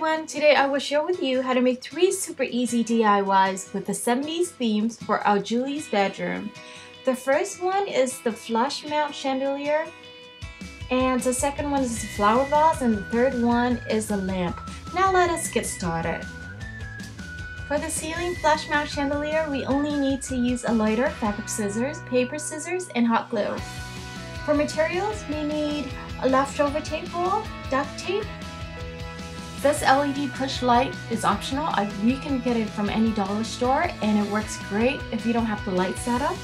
everyone! Today I will share with you how to make 3 super easy DIYs with the 70s themes for our Julie's bedroom. The first one is the flush mount chandelier, and the second one is the flower vase, and the third one is the lamp. Now let us get started. For the ceiling flush mount chandelier, we only need to use a lighter, fabric scissors, paper scissors, and hot glue. For materials, we need a leftover tape roll, duct tape. This LED push light is optional. You can get it from any dollar store and it works great if you don't have the light set up.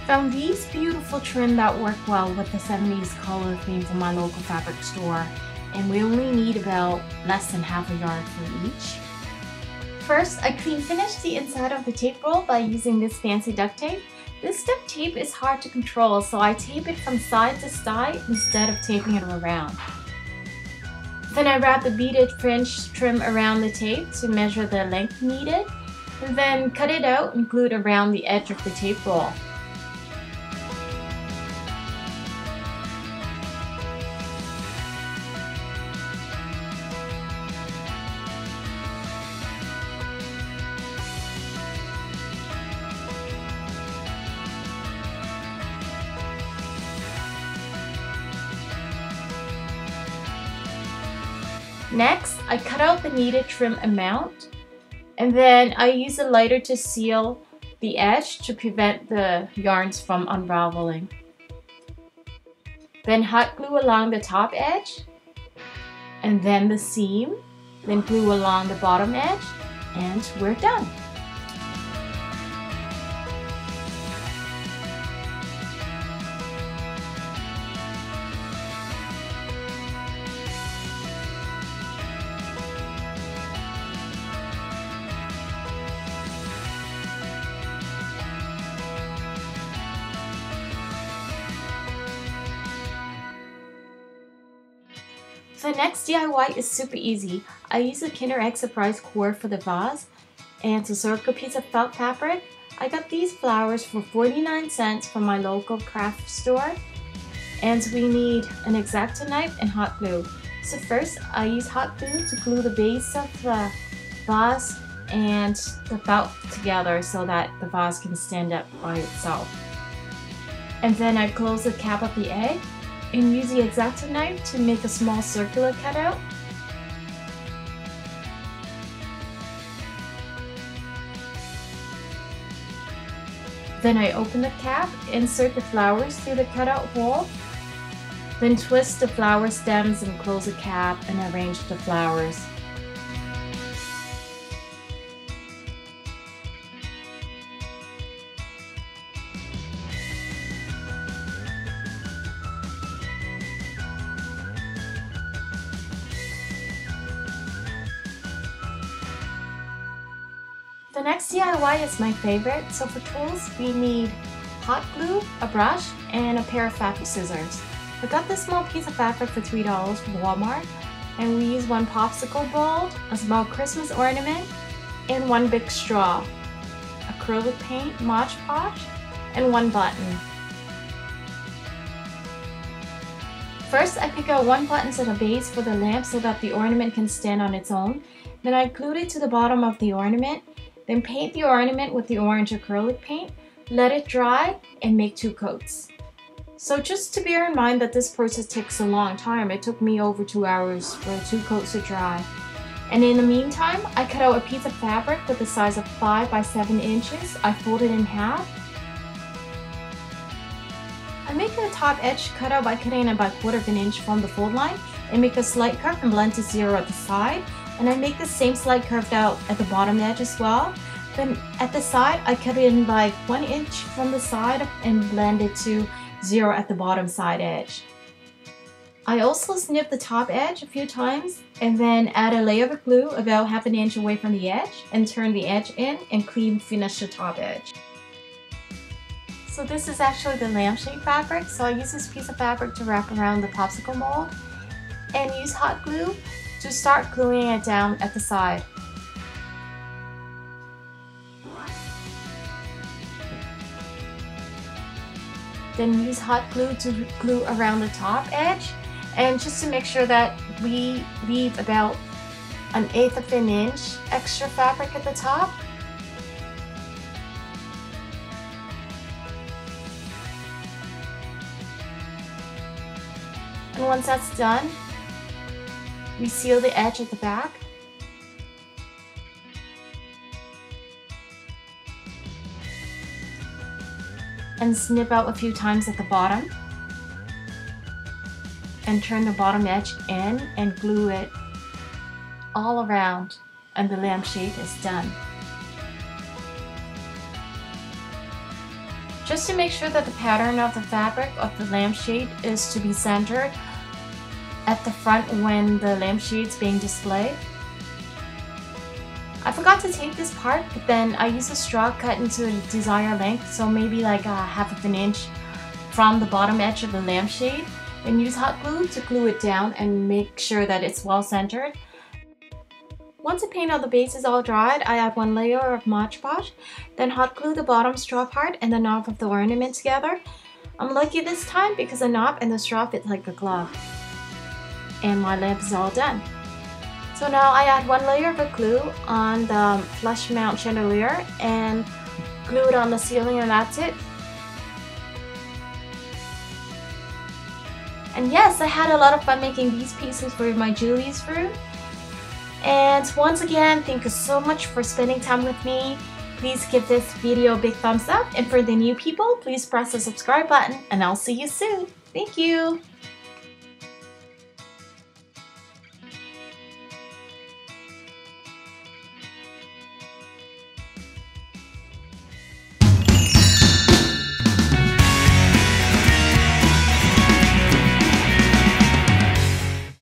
Found these beautiful trim that work well with the 70s color theme from my local fabric store, and we only need about less than half a yard for each. First, I clean finished the inside of the tape roll by using this fancy duct tape. This duct tape is hard to control, so I tape it from side to side instead of taping it around. Then I wrap the beaded fringe trim around the tape to measure the length needed, and then cut it out and glue it around the edge of the tape roll. Next, I cut out the needed trim amount, and then I use a lighter to seal the edge to prevent the yarns from unraveling. Then hot glue along the top edge, and then the seam, then glue along the bottom edge, and we're done. The next DIY is super easy. I use a Kinder Egg Surprise cord for the vase and a circle piece of felt fabric. I got these flowers for 49 cents from my local craft store, and we need an X-Acto knife and hot glue. So first I use hot glue to glue the base of the vase and the felt together so that the vase can stand up by itself. And then I close the cap of the egg and use the X-Acto knife to make a small circular cutout. Then I open the cap, insert the flowers through the cutout hole, then twist the flower stems and close the cap and arrange the flowers. The next DIY is my favorite. So for tools, we need hot glue, a brush, and a pair of fabric scissors. I got this small piece of fabric for $3 from Walmart, and we use one popsicle ball, a small Christmas ornament, and one big straw, acrylic paint, Mod Podge, and one button. First, I pick out one button as a base for the lamp so that the ornament can stand on its own. Then I glued it to the bottom of the ornament. Then paint the ornament with the orange acrylic paint, let it dry, and make 2 coats. So just to bear in mind that this process takes a long time. It took me over 2 hours for 2 coats to dry. And in the meantime, I cut out a piece of fabric with the size of 5 by 7 inches. I fold it in half. I make the top edge cutout by cutting it by 1/4 of an inch from the fold line and make a slight curve and blend to 0 at the side. And I make the same slight curved out at the bottom edge as well. Then at the side, I cut it in by 1 inch from the side and blend it to 0 at the bottom side edge. I also snip the top edge a few times and then add a layer of glue about 1/2 inch away from the edge and turn the edge in and clean finish the top edge. So this is actually the lampshade fabric. So I use this piece of fabric to wrap around the popsicle mold and use hot glue to start gluing it down at the side. Then use hot glue to glue around the top edge, and just to make sure that we leave about 1/8 of an inch extra fabric at the top. And once that's done, we seal the edge at the back. And snip out a few times at the bottom. And turn the bottom edge in and glue it all around, and the lampshade is done. Just to make sure that the pattern of the fabric of the lampshade is to be centered at the front when the lampshade's being displayed. I forgot to tape this part, but then I used a straw cut into a desired length, so maybe like 1/2 an inch from the bottom edge of the lampshade, and use hot glue to glue it down and make sure that it's well centered. Once the paint on the base is all dried, I add 1 layer of Mod Podge, then hot glue the bottom straw part and the knob of the ornament together. I'm lucky this time because the knob and the straw fit like a glove. And my lamp is all done. So now I add 1 layer of glue on the flush mount chandelier and glue it on the ceiling, and that's it. And yes, I had a lot of fun making these pieces for my Julie's room. And once again, thank you so much for spending time with me. Please give this video a big thumbs up, and for the new people, please press the subscribe button, and I'll see you soon. Thank you!